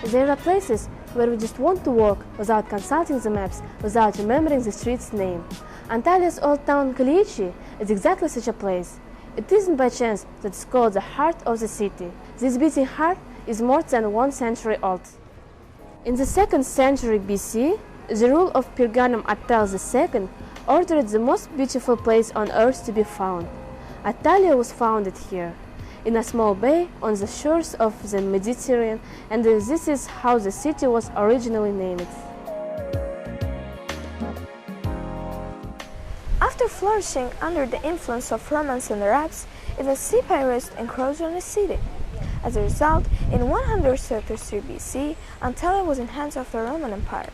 There are places where we just want to walk without consulting the maps, without remembering the street's name. Antalya's old town Kaleichi is exactly such a place. It isn't by chance that it's called the heart of the city. This beating heart is more than 1 century old. In the 2nd century BC, the rule of Pergamum Attila II ordered the most beautiful place on earth to be found. Antalya was founded here, in a small bay on the shores of the Mediterranean, and this is how the city was originally named. After flourishing under the influence of Romans and Arabs, even sea pirates encroached on the city. As a result, in 133 BC, Antalya was in hands of the Roman Empire.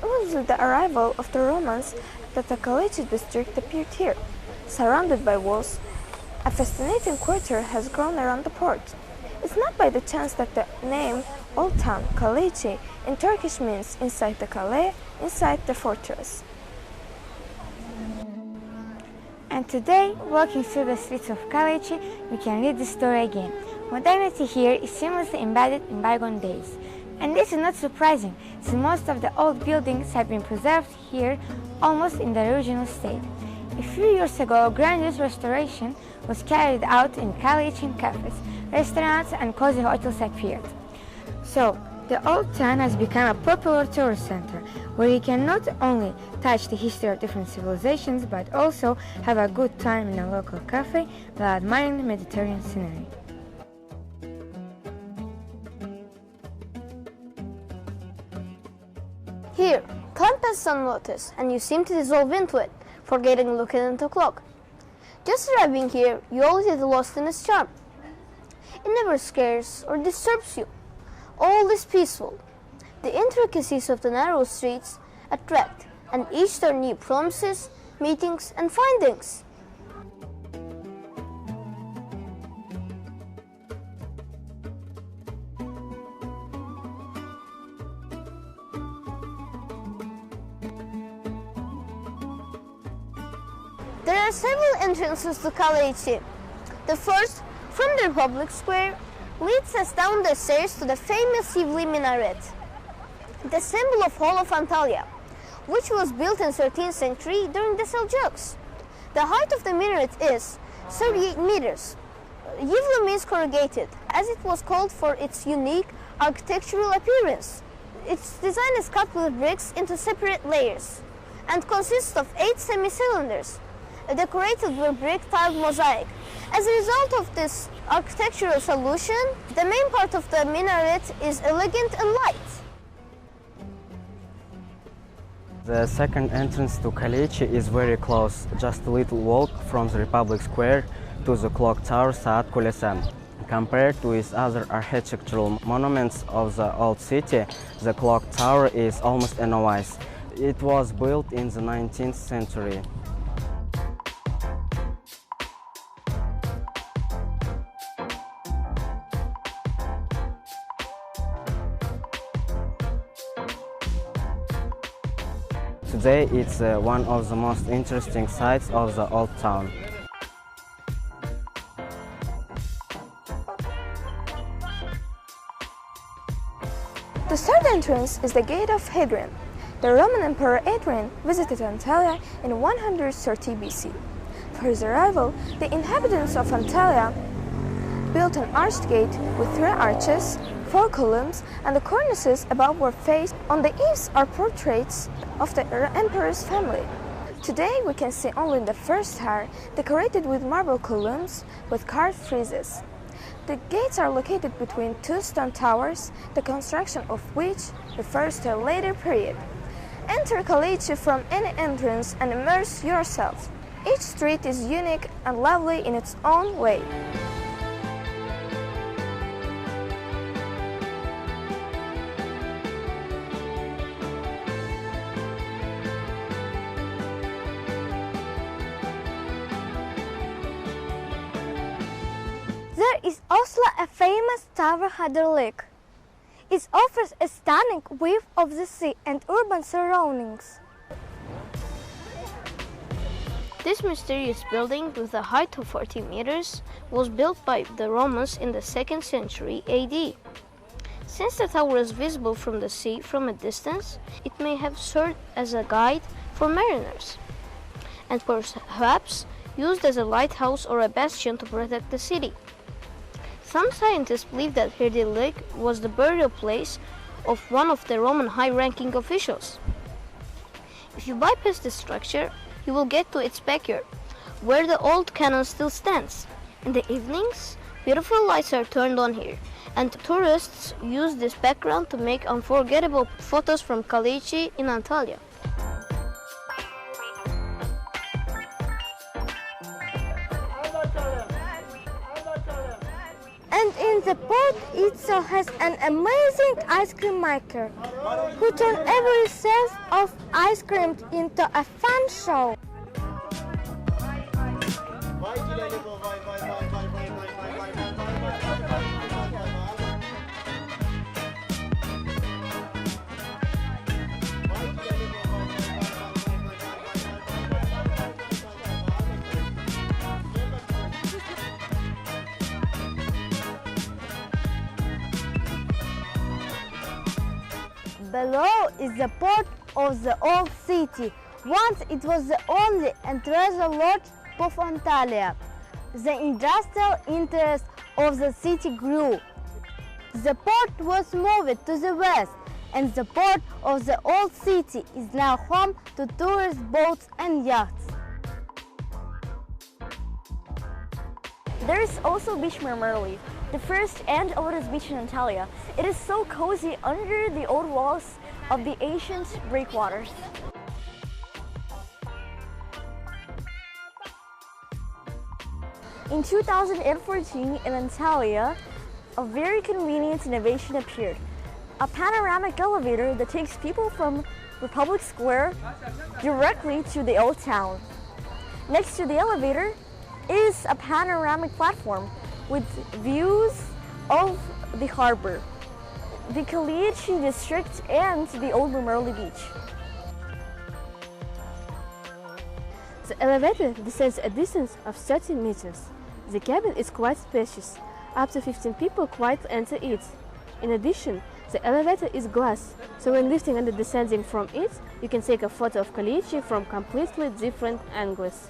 It was with the arrival of the Romans that the Kaleichi district appeared here. Surrounded by walls, a fascinating quarter has grown around the port. It's not by the chance that the name Old Town Kaleichi in Turkish means inside the Kale, inside the fortress. And today, walking through the streets of Kaleichi, we can read the story again. Modernity here is seamlessly embedded in bygone days. And this is not surprising, since most of the old buildings have been preserved here almost in the original state. A few years ago, a grandiose restoration was carried out in Kaleichi cafes, restaurants and cozy hotels appeared. So, the old town has become a popular tourist center, where you can not only touch the history of different civilizations, but also have a good time in a local cafe while admiring the Mediterranean scenery. Here, time passes unnoticed, and you seem to dissolve into it, forgetting looking at the clock. Just arriving here, you already lost in its charm. It never scares or disturbs you. All is peaceful. The intricacies of the narrow streets attract, and each turn new promises, meetings, and findings. There are several entrances to Kaleichi. The first, from the Republic Square, leads us down the stairs to the famous Yivli minaret, the symbol of Hall of Antalya, which was built in 13th century during the Seljuks. The height of the minaret is 38 meters. Yivli means corrugated, as it was called for its unique architectural appearance. Its design is cut with bricks into separate layers and consists of 8 semi-cylinders, decorated with brick-tiled mosaic. As a result of this architectural solution, the main part of the minaret is elegant and light. The second entrance to Kaleichi is very close, just a little walk from the Republic Square to the clock tower Saat Kulesi. Compared to its other architectural monuments of the old city, the clock tower is almost a novice. It was built in the 19th century. Today it's one of the most interesting sites of the old town. The third entrance is the Gate of Hadrian. The Roman Emperor Hadrian visited Antalya in 130 BC. For his arrival, the inhabitants of Antalya built an arched gate with 3 arches, 4 columns, and the cornices above were faced. On the eaves are portraits of the emperor's family. Today we can see only the first tower, decorated with marble columns with carved friezes. The gates are located between 2 stone towers, the construction of which refers to a later period. Enter Kaleichi from any entrance and immerse yourself. Each street is unique and lovely in its own way. is also a famous tower had a lake. It offers a stunning view of the sea and urban surroundings. This mysterious building with a height of 40 meters was built by the Romans in the 2nd century AD. Since the tower is visible from the sea from a distance, it may have served as a guide for mariners, and perhaps used as a lighthouse or a bastion to protect the city. Some scientists believe that here the lake was the burial place of one of the Roman high-ranking officials. If you bypass this structure, you will get to its backyard, where the old cannon still stands. In the evenings, beautiful lights are turned on here, and tourists use this background to make unforgettable photos from Kaleichi in Antalya. And in the port itself has an amazing ice cream maker who turned every sense of ice cream into a fun show. Below is the port of the old city. Once it was the only and treasure lodge of Antalya. The industrial interest of the city grew. The port was moved to the west, and the port of the old city is now home to tourist boats and yachts. There is also Beach Marmarli, the first and oldest beach in Antalya. It is so cozy under the old walls of the ancient breakwaters. In 2014 in Antalya, a very convenient innovation appeared. A panoramic elevator that takes people from Republic Square directly to the old town. Next to the elevator is a panoramic platform with views of the harbor, the Kaleichi district, and the old Marmarli beach. The elevator descends a distance of 30 meters. The cabin is quite spacious. Up to 15 people quite enter it. In addition, the elevator is glass, so when lifting and descending from it, you can take a photo of Kaleichi from completely different angles.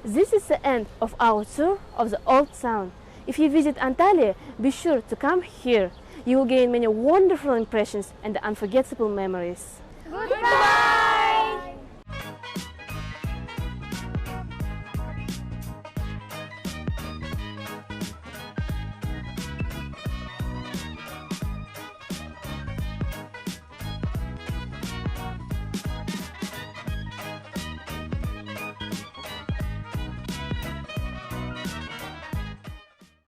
This is the end of our tour of the old town. If you visit Antalya, be sure to come here. You will gain many wonderful impressions and unforgettable memories. Goodbye!